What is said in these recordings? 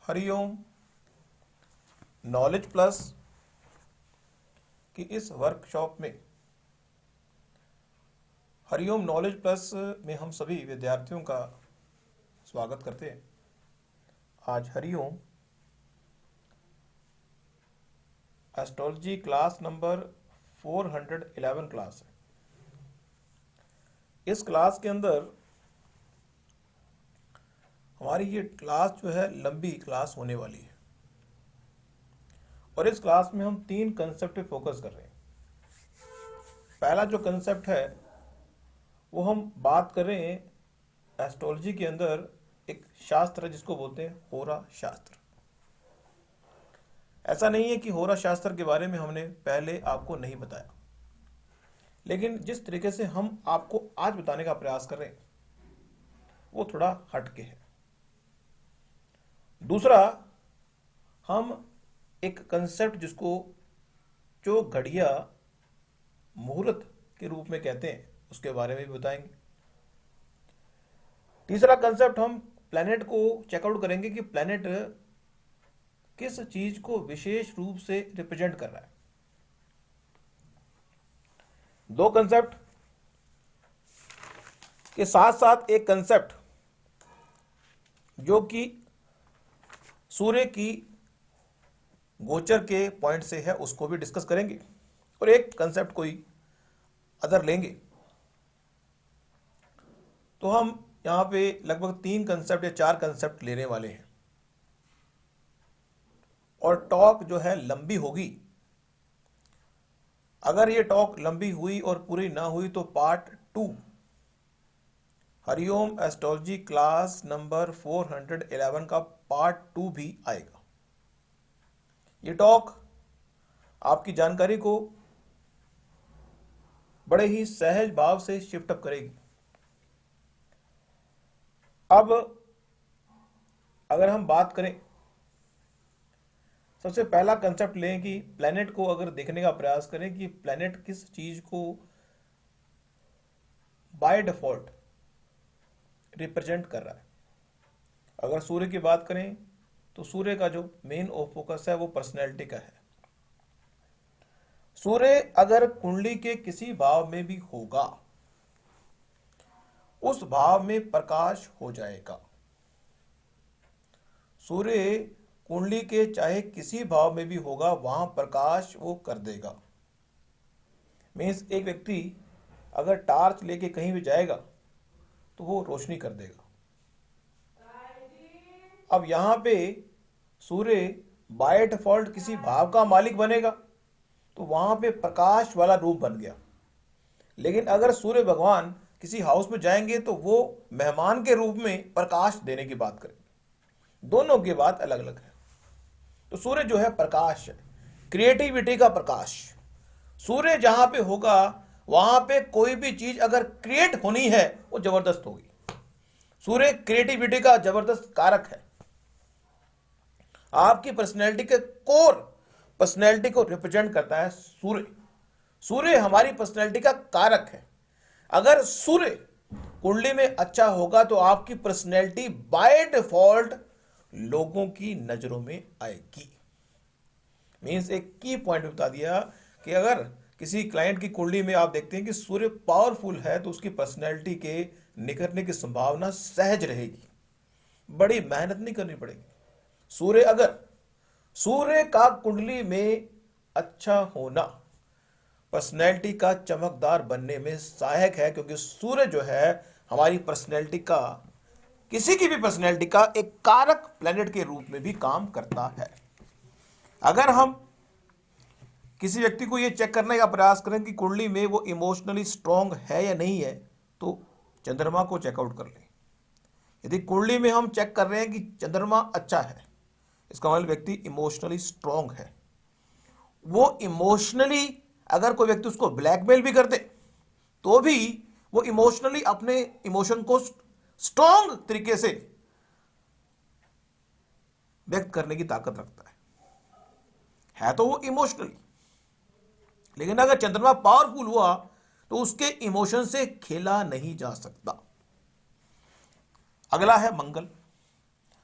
Hariom knowledge plus की इस workshop में हरिओम नॉलेज प्लस में हम सभी विद्यार्थियों का स्वागत करते हैं। आज Hariom astrology class number 411 class है। इस क्लास के अंदर हमारी ये क्लास जो है लंबी क्लास होने वाली है और इस क्लास में हम 3 कंसेप्ट पे फोकस कर रहे हैं। पहला जो कंसेप्ट है वो हम बात कर रहे हैं एस्ट्रोलॉजी के अंदर एक शास्त्र है जिसको बोलते हैं होरा शास्त्र। ऐसा नहीं है कि होरा शास्त्र के बारे में हमने पहले आपको नहीं बताया, लेकिन जिस तरीके से हम आपको आज बताने का प्रयास कर रहे हैं वो थोड़ा हटके है। दूसरा, हम एक कंसेप्ट जिसको जो घड़िया मुहूर्त के रूप में कहते हैं उसके बारे में भी बताएंगे। तीसरा कंसेप्ट हम प्लैनेट को चेकआउट करेंगे कि प्लैनेट किस चीज को विशेष रूप से रिप्रेजेंट कर रहा है। 2 कंसेप्ट के साथ साथ एक कंसेप्ट जो कि सूर्य की गोचर के पॉइंट से है उसको भी डिस्कस करेंगे और एक कंसेप्ट कोई अदर लेंगे। तो हम यहां पे लगभग 3 कंसेप्ट या 4 कंसेप्ट लेने वाले हैं और टॉक जो है लंबी होगी। अगर ये टॉक लंबी हुई और पूरी ना हुई तो part 2 Hariom astrology class number 411 का पार्ट 2 भी आएगा। ये टॉक आपकी जानकारी को बड़े ही सहज भाव से शिफ्ट अप करेगी। अब अगर हम बात करें, सबसे पहला कंसेप्ट लें कि प्लैनेट को अगर देखने का प्रयास करें कि प्लैनेट किस चीज को बाय डिफॉल्ट रिप्रेजेंट कर रहा है। अगर सूर्य की बात करें तो सूर्य का जो मेन फोकस है वो पर्सनैलिटी का है। सूर्य अगर कुंडली के किसी भाव में भी होगा उस भाव में प्रकाश हो जाएगा। सूर्य कुंडली के चाहे किसी भाव में भी होगा वहां प्रकाश वो कर देगा। मीन्स एक व्यक्ति अगर टार्च लेके कहीं भी जाएगा तो वो रोशनी कर देगा। अब यहां पे सूर्य बाय डिफॉल्ट किसी भाव का मालिक बनेगा तो वहां पे प्रकाश वाला रूप बन गया। लेकिन अगर सूर्य भगवान किसी हाउस में जाएंगे तो वो मेहमान के रूप में प्रकाश देने की बात करेंगे। दोनों की बात अलग अलग है। तो सूर्य जो है प्रकाश है, क्रिएटिविटी का प्रकाश। सूर्य जहां पे होगा वहां पे कोई भी चीज अगर क्रिएट होनी है वो जबरदस्त होगी। सूर्य क्रिएटिविटी का जबरदस्त कारक है। आपकी पर्सनैलिटी के कोर पर्सनैलिटी को रिप्रेजेंट करता है सूर्य। सूर्य हमारी पर्सनैलिटी का कारक है। अगर सूर्य कुंडली में अच्छा होगा तो आपकी पर्सनैलिटी बाय डिफॉल्ट लोगों की नजरों में आएगी। मीन्स एक की पॉइंट बता दिया कि अगर किसी क्लाइंट की कुंडली में आप देखते हैं कि सूर्य पावरफुल है तो उसकी पर्सनैलिटी के निखरने की संभावना सहज रहेगी, बड़ी मेहनत नहीं करनी पड़ेगी। सूर्य का कुंडली में अच्छा होना पर्सनैलिटी का चमकदार बनने में सहायक है, क्योंकि सूर्य जो है हमारी पर्सनैलिटी का, किसी की भी पर्सनैलिटी का एक कारक प्लैनेट के रूप में भी काम करता है। अगर हम किसी व्यक्ति को यह चेक करने का प्रयास करें कि कुंडली में वो इमोशनली स्ट्रांग है या नहीं है तो चंद्रमा को चेकआउट कर लें। यदि कुंडली में हम चेक कर रहे हैं कि चंद्रमा अच्छा है, इसका मतलब व्यक्ति इमोशनली स्ट्रांग है। वो इमोशनली अगर कोई व्यक्ति उसको ब्लैकमेल भी कर दे तो भी वो इमोशनली अपने इमोशन को स्ट्रांग तरीके से व्यक्त करने की ताकत रखता है तो वो इमोशनली। लेकिन अगर चंद्रमा पावरफुल हुआ तो उसके इमोशन से खेला नहीं जा सकता। अगला है मंगल।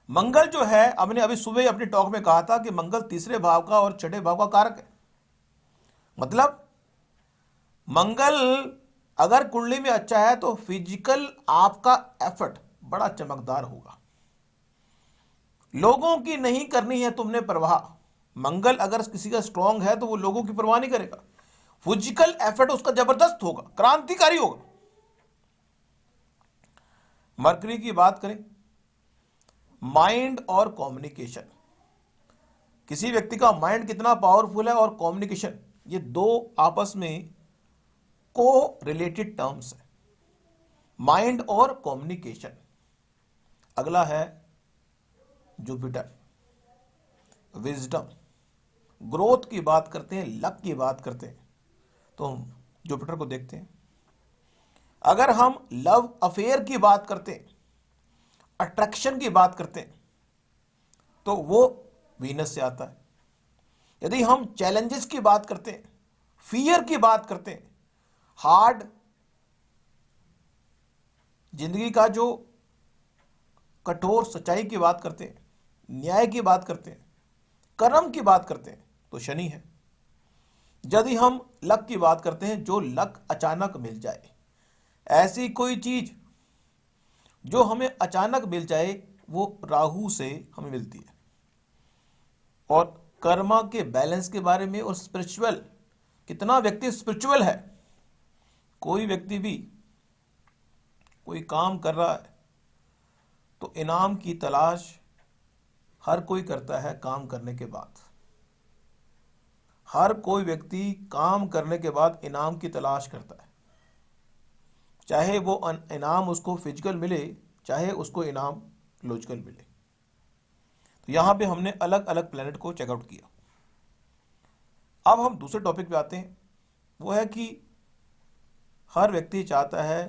मंगल जो है, हमने अभी सुबह अपनी टॉक में कहा था कि मंगल तीसरे भाव का और छठे भाव का कारक है। मतलब मंगल अगर कुंडली में अच्छा है तो फिजिकल आपका एफर्ट बड़ा चमकदार होगा। लोगों की नहीं करनी है तुमने परवाह। मंगल अगर किसी का स्ट्रांग है तो वो लोगों की परवाह नहीं करेगा। फिजिकल एफर्ट उसका जबरदस्त होगा, क्रांतिकारी होगा। मरकरी की बात करें, माइंड और कम्युनिकेशन, किसी व्यक्ति का माइंड कितना पावरफुल है और कम्युनिकेशन, ये दो आपस में को रिलेटेड टर्म्स है, माइंड और कम्युनिकेशन। अगला है जुपिटर, विजडम, ग्रोथ की बात करते हैं, लक की बात करते हैं तो हम जुपिटर को देखते हैं। अगर हम लव अफेयर की बात करते हैं, अट्रैक्शन की बात करते हैं तो वो वीनस से आता है। यदि हम चैलेंजेस की बात करते हैं, फियर की बात करते हैं, हार्ड जिंदगी का जो कठोर सच्चाई की बात करते हैं, न्याय की बात करते हैं, कर्म की बात करते हैं तो शनि है। यदि हम लक की बात करते हैं, जो लक अचानक मिल जाए, ऐसी कोई चीज जो हमें अचानक मिल जाए वो राहु से हमें मिलती है। और कर्मा के बैलेंस के बारे में और स्पिरिचुअल, कितना व्यक्ति स्पिरिचुअल है। कोई व्यक्ति भी कोई काम कर रहा है तो इनाम की तलाश हर कोई करता है काम करने के बाद। हर कोई व्यक्ति काम करने के बाद इनाम की तलाश करता है, चाहे वो इनाम उसको फिजिकल मिले, चाहे उसको इनाम लॉजिकल मिले। तो यहां पे हमने अलग अलग प्लैनेट को चेकआउट किया। अब हम दूसरे टॉपिक पे आते हैं, वो है कि हर व्यक्ति चाहता है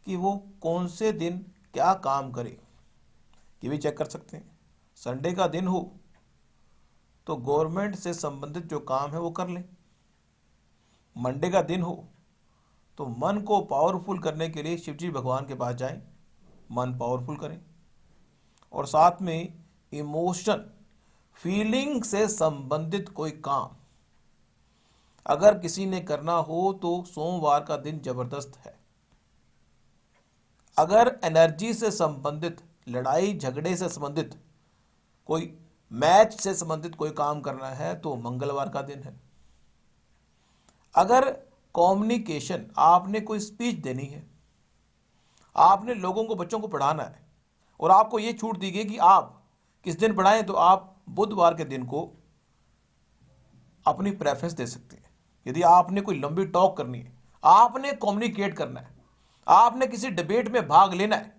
कि वो कौन से दिन क्या काम करे, ये भी चेक कर सकते हैं। संडे का दिन हो तो गवर्नमेंट से संबंधित जो काम है वो कर लें। मंडे का दिन हो तो मन को पावरफुल करने के लिए शिवजी भगवान के पास जाएं, मन पावरफुल करें। और साथ में इमोशन, फीलिंग से संबंधित कोई काम अगर किसी ने करना हो तो सोमवार का दिन जबरदस्त है। अगर एनर्जी से संबंधित, लड़ाई झगड़े से संबंधित, कोई मैच से संबंधित कोई काम करना है तो मंगलवार का दिन है। अगर कम्युनिकेशन, आपने कोई स्पीच देनी है, आपने लोगों को, बच्चों को पढ़ाना है और आपको ये छूट दी गई कि आप किस दिन पढ़ाएं, तो आप बुधवार के दिन को अपनी प्रेफरेंस दे सकते हैं। यदि आपने कोई लंबी टॉक करनी है, आपने कम्युनिकेट करना है, आपने किसी डिबेट में भाग लेना है,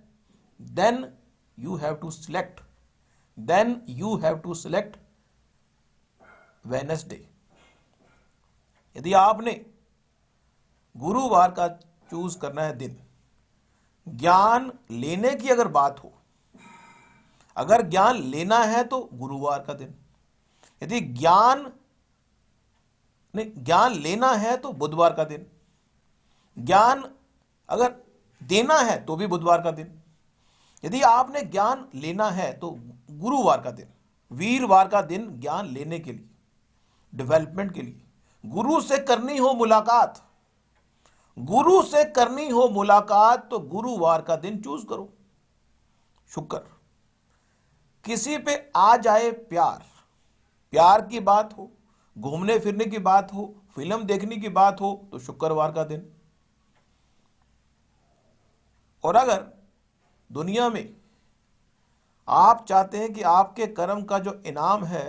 then you have to select Wednesday. यदि आपने गुरुवार का चूज करना है दिन, ज्ञान लेने की अगर बात हो, अगर ज्ञान लेना है तो गुरुवार का दिन। यदि ज्ञान लेना है तो बुधवार का दिन। ज्ञान अगर देना है तो भी बुधवार का दिन। यदि आपने ज्ञान लेना है तो गुरुवार का दिन, वीरवार का दिन ज्ञान लेने के लिए, डेवलपमेंट के लिए। गुरु से करनी हो मुलाकात, गुरु से करनी हो मुलाकात तो गुरुवार का दिन चूज करो। शुक्र, किसी पे आ जाए प्यार की बात हो, घूमने फिरने की बात हो, फिल्म देखने की बात हो तो शुक्रवार का दिन। और अगर दुनिया में आप चाहते हैं कि आपके कर्म का जो इनाम है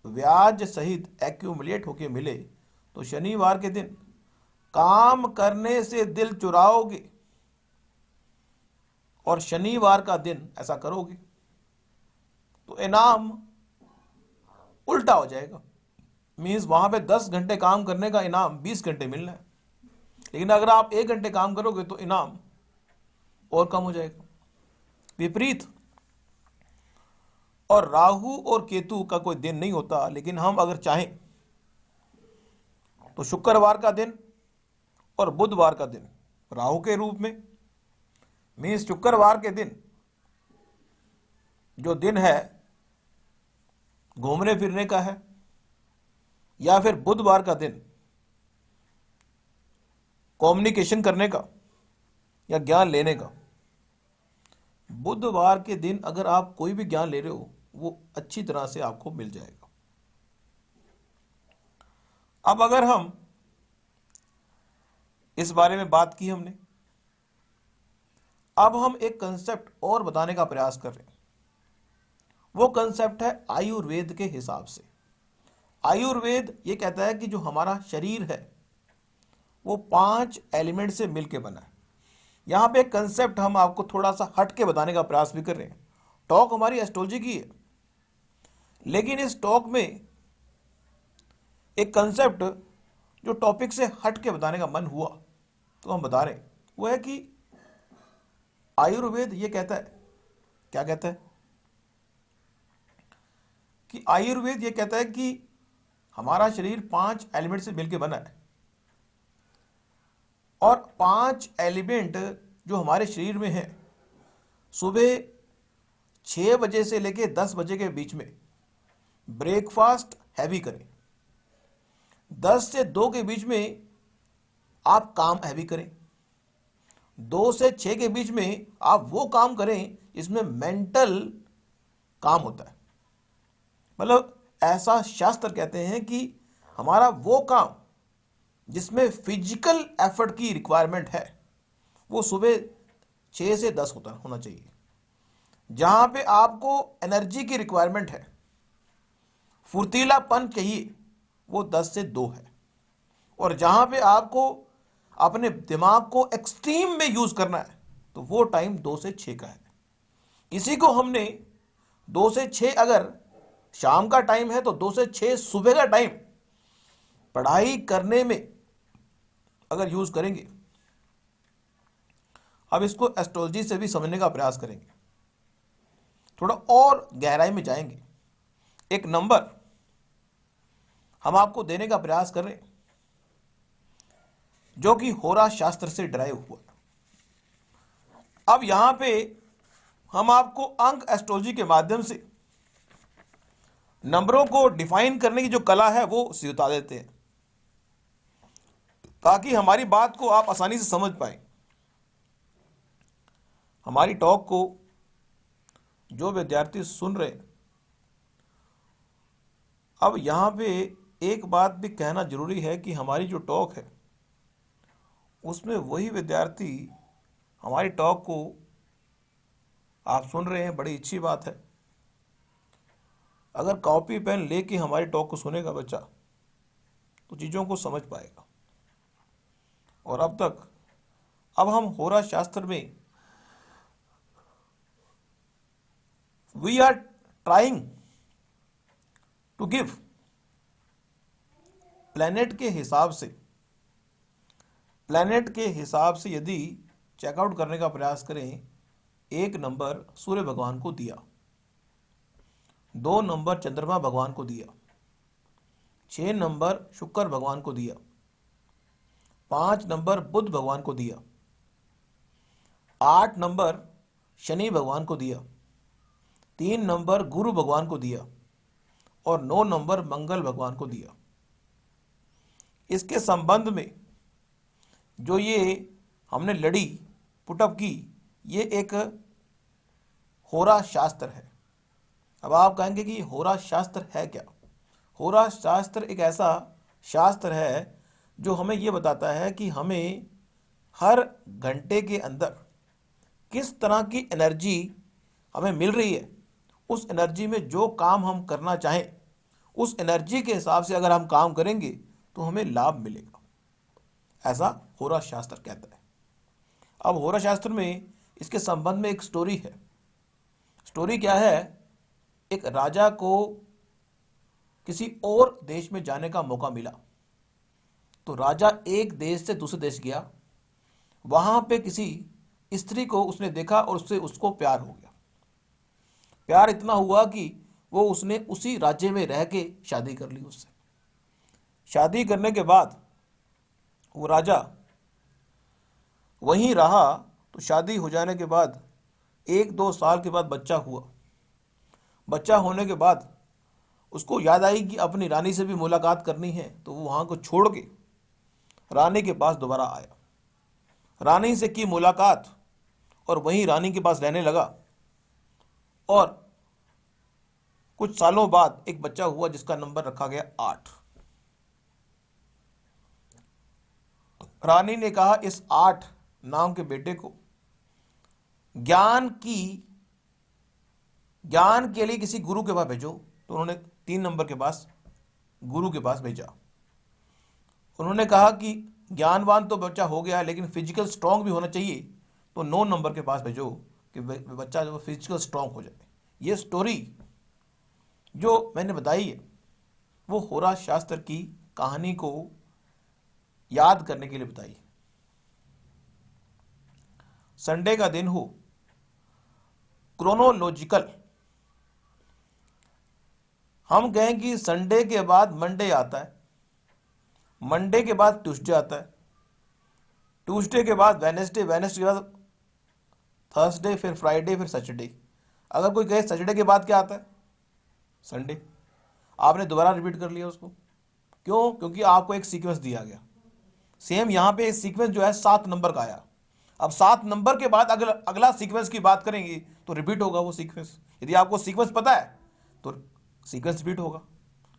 ब्याज सहित एक्यूमुलेट होके मिले, तो शनिवार के दिन काम करने से दिल चुराओगे और शनिवार का दिन ऐसा करोगे तो इनाम उल्टा हो जाएगा। मीन्स वहां पे 10 घंटे काम करने का इनाम 20 घंटे मिलना है, लेकिन अगर आप 1 घंटे काम करोगे तो इनाम और कम हो जाएगा। विपरीत। और राहु और केतु का कोई दिन नहीं होता, लेकिन हम अगर चाहें तो शुक्रवार का दिन और बुधवार का दिन राहु के रूप में। मीन्स शुक्रवार के दिन जो दिन है घूमने फिरने का है, या फिर बुधवार का दिन कम्युनिकेशन करने का या ज्ञान लेने का। बुधवार के दिन अगर आप कोई भी ज्ञान ले रहे हो वो अच्छी तरह से आपको मिल जाएगा। अब अगर हम इस बारे में बात की हमने, अब हम एक कंसेप्ट और बताने का प्रयास कर रहे हैं। वो कंसेप्ट है आयुर्वेद के हिसाब से। आयुर्वेद ये कहता है कि जो हमारा शरीर है वो 5 एलिमेंट से मिलके बना है। यहां पे एक कंसेप्ट हम आपको थोड़ा सा हट के बताने का प्रयास भी कर रहे हैं। टॉक हमारी एस्ट्रोलॉजी की है, लेकिन इस टॉक में एक कंसेप्ट जो टॉपिक से हट के बताने का मन हुआ तो हम बता रहे हैं, वो है कि आयुर्वेद ये कहता है, क्या कहता है कि आयुर्वेद ये कहता है कि हमारा शरीर 5 एलिमेंट से मिलकर बना है, और 5 एलिमेंट जो हमारे शरीर में है, सुबह 6 बजे से लेकर 10 बजे के बीच में ब्रेकफास्ट हैवी करें, 10 से 2 के बीच में आप काम हैवी करें, 2 से 6 के बीच में आप वो काम करें इसमें मेंटल काम होता है। मतलब ऐसा शास्त्र कहते हैं कि हमारा वो काम जिसमें फिजिकल एफर्ट की रिक्वायरमेंट है वो सुबह 6 से 10 होना चाहिए। जहां पे आपको एनर्जी की रिक्वायरमेंट है, फुर्तीलापन चाहिए, वो 10 से 2 है। और जहां पे आपको अपने दिमाग को एक्सट्रीम में यूज करना है तो वो टाइम 2 से 6 का है। इसी को हमने 2 से 6 अगर शाम का टाइम है तो 2 से 6 सुबह का टाइम पढ़ाई करने में अगर यूज करेंगे। अब इसको एस्ट्रोलॉजी से भी समझने का प्रयास करेंगे, थोड़ा और गहराई में जाएंगे। एक नंबर हम आपको देने का प्रयास कर रहे हैं जो कि होरा शास्त्र से ड्राइव हुआ। अब यहां पे हम आपको अंक एस्ट्रोलॉजी के माध्यम से नंबरों को डिफाइन करने की जो कला है वो सिखा देते हैं, ताकि हमारी बात को आप आसानी से समझ पाए। हमारी टॉक को जो विद्यार्थी सुन रहे हैं, अब यहां पे एक बात भी कहना जरूरी है कि हमारी जो टॉक है उसमें वही विद्यार्थी हमारी टॉक को आप सुन रहे हैं, बड़ी अच्छी बात है। अगर कॉपी पेन लेके हमारी टॉक को सुनेगा बच्चा तो चीज़ों को समझ पाएगा। और अब हम होरा शास्त्र में we are trying to give planet के हिसाब से यदि चेकआउट करने का प्रयास करें, 1 नंबर सूर्य भगवान को दिया, 2 नंबर चंद्रमा भगवान को दिया, 6 नंबर शुक्र भगवान को दिया, 5 नंबर बुध भगवान को दिया, 8 नंबर शनि भगवान को दिया, 3 नंबर गुरु भगवान को दिया और 9 नंबर मंगल भगवान को दिया। इसके संबंध में जो ये हमने लड़ी पुटअप की, ये एक होरा शास्त्र है। अब आप कहेंगे कि होरा शास्त्र है क्या? होरा शास्त्र एक ऐसा शास्त्र है जो हमें ये बताता है कि हमें हर घंटे के अंदर किस तरह की एनर्जी हमें मिल रही है, उस एनर्जी में जो काम हम करना चाहें उस एनर्जी के हिसाब से अगर हम काम करेंगे तो हमें लाभ मिलेगा, ऐसा होरा शास्त्र कहता है। अब होरा शास्त्र में इसके संबंध में एक स्टोरी है। स्टोरी क्या है? एक राजा को किसी और देश में जाने का मौका मिला, तो राजा एक देश से दूसरे देश गया। वहां पे किसी स्त्री को उसने देखा और उसको प्यार हो गया। प्यार इतना हुआ कि उसने उसी राज्य में रह के शादी कर ली उससे। शादी करने के बाद वो राजा वहीं रहा, तो शादी हो जाने के बाद 1-2 साल के बाद बच्चा हुआ। बच्चा होने के बाद उसको याद आई कि अपनी रानी से भी मुलाकात करनी है, तो वो वहाँ को छोड़ के रानी के पास दोबारा आया, रानी से की मुलाकात और वहीं रानी के पास रहने लगा। और कुछ सालों बाद एक बच्चा हुआ जिसका नंबर रखा गया 8। रानी ने कहा इस 8 नाम के बेटे को ज्ञान के लिए किसी गुरु के पास भेजो। तो उन्होंने 3 नंबर के पास गुरु के पास भेजा। उन्होंने कहा कि ज्ञानवान तो बच्चा हो गया है, लेकिन फिजिकल स्ट्रांग भी होना चाहिए, तो 9 नंबर के पास भेजो कि बच्चा जो फिजिकल स्ट्रांग हो जाए। ये स्टोरी जो मैंने बताई है वो होरा शास्त्र की कहानी को याद करने के लिए बताई। संडे का दिन हो, क्रोनोलॉजिकल, हम कहें कि संडे के बाद मंडे आता है, मंडे के बाद ट्यूसडे आता है, ट्यूसडे के बाद वेडनेसडे, वेडनेसडे के बाद थर्सडे, फिर फ्राइडे, फिर सैटरडे। अगर कोई कहे सैटरडे के बाद क्या आता है, संडे, आपने दोबारा रिपीट कर लिया उसको। क्यों? क्योंकि आपको एक सीक्वेंस दिया गया। सेम यहाँ पे सीक्वेंस जो है 7 नंबर का आया। अब 7 नंबर के बाद अगला सीक्वेंस की बात करेंगे तो रिपीट होगा वो सीक्वेंस। यदि आपको सीक्वेंस पता है तो सीक्वेंस रिपीट होगा।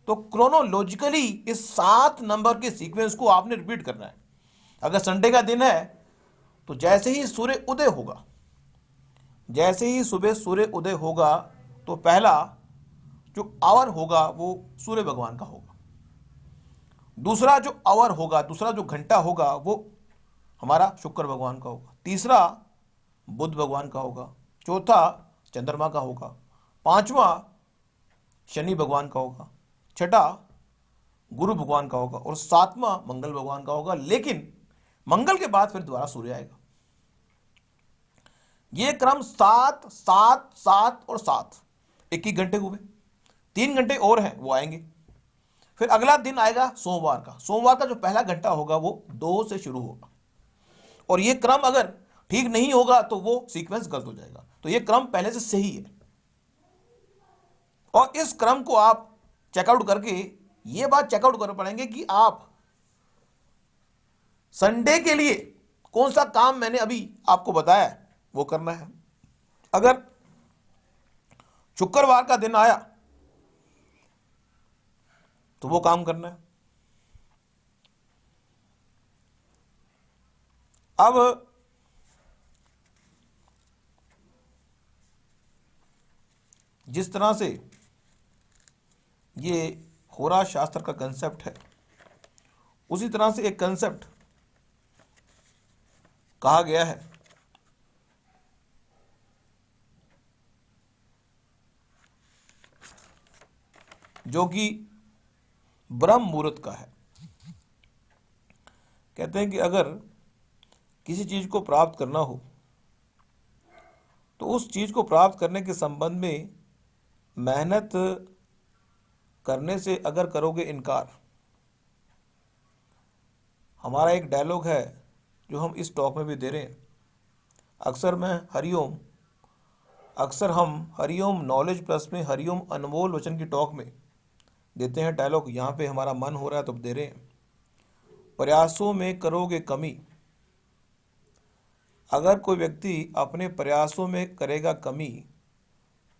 तो क्रोनोलॉजिकली इस 7 नंबर के सीक्वेंस को आपने रिपीट करना है। अगर संडे का दिन है तो जैसे ही सूर्य उदय होगा, जैसे ही सुबह सूर्य उदय होगा, तो पहला जो आवर होगा वो सूर्य भगवान का होगा। दूसरा जो आवर होगा, दूसरा जो घंटा होगा वो हमारा शुक्र भगवान का होगा। तीसरा बुध भगवान का होगा। चौथा चंद्रमा का होगा। पांचवा शनि भगवान का होगा। छठा गुरु भगवान का होगा और सातवां मंगल भगवान का होगा। लेकिन मंगल के बाद फिर दोबारा सूर्य आएगा। ये क्रम 7 7 7 और 7, 21 घंटे हुए। 3 घंटे और हैं, वो आएंगे। फिर अगला दिन आएगा सोमवार का। सोमवार का जो पहला घंटा होगा वो 2 से शुरू होगा। और ये क्रम अगर ठीक नहीं होगा तो वो सीक्वेंस गलत हो जाएगा। तो ये क्रम पहले से सही है। और इस क्रम को आप चेकआउट करके ये बात चेकआउट कर पाएंगे कि आप संडे के लिए कौन सा काम मैंने अभी आपको बताया है वो करना है। अगर शुक्रवार का दिन आया तो वो काम करना है। अब जिस तरह से ये होरा शास्त्र का कंसेप्ट है, उसी तरह से एक कंसेप्ट कहा गया है जो कि ब्रह्म मुहूर्त का है। कहते हैं कि अगर किसी चीज को प्राप्त करना हो तो उस चीज को प्राप्त करने के संबंध में मेहनत करने से अगर करोगे इनकार। हमारा एक डायलॉग है जो हम इस टॉक में भी दे रहे हैं। अक्सर हम हरिओम नॉलेज प्लस में हरिओम अनमोल वचन की टॉक में देते हैं डायलॉग। यहाँ पे हमारा मन हो रहा है तो दे रहे हैं। प्रयासों में करोगे कमी। अगर कोई व्यक्ति अपने प्रयासों में करेगा कमी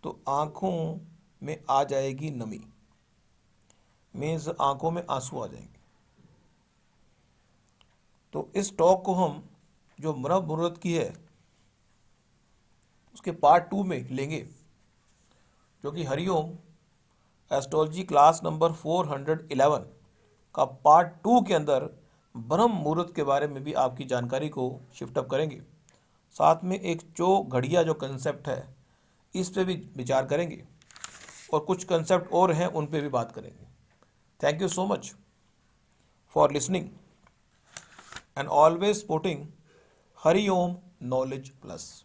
तो आंखों में आ जाएगी नमी, मीन्स आंखों में आंसू आ जाएंगे। तो इस टॉक को हम जो ब्रह्म मुहूर्त की है उसके पार्ट 2 में लेंगे, जो कि हरिओम एस्ट्रोलॉजी क्लास नंबर 411 का पार्ट 2 के अंदर ब्रह्म मुहूर्त के बारे में भी आपकी जानकारी को शिफ्ट अप करेंगे। साथ में एक घड़िया जो कंसेप्ट है इस पे भी विचार करेंगे और कुछ कंसेप्ट और हैं उन पे भी बात करेंगे। Thank you so much for listening and always supporting Hariom knowledge plus.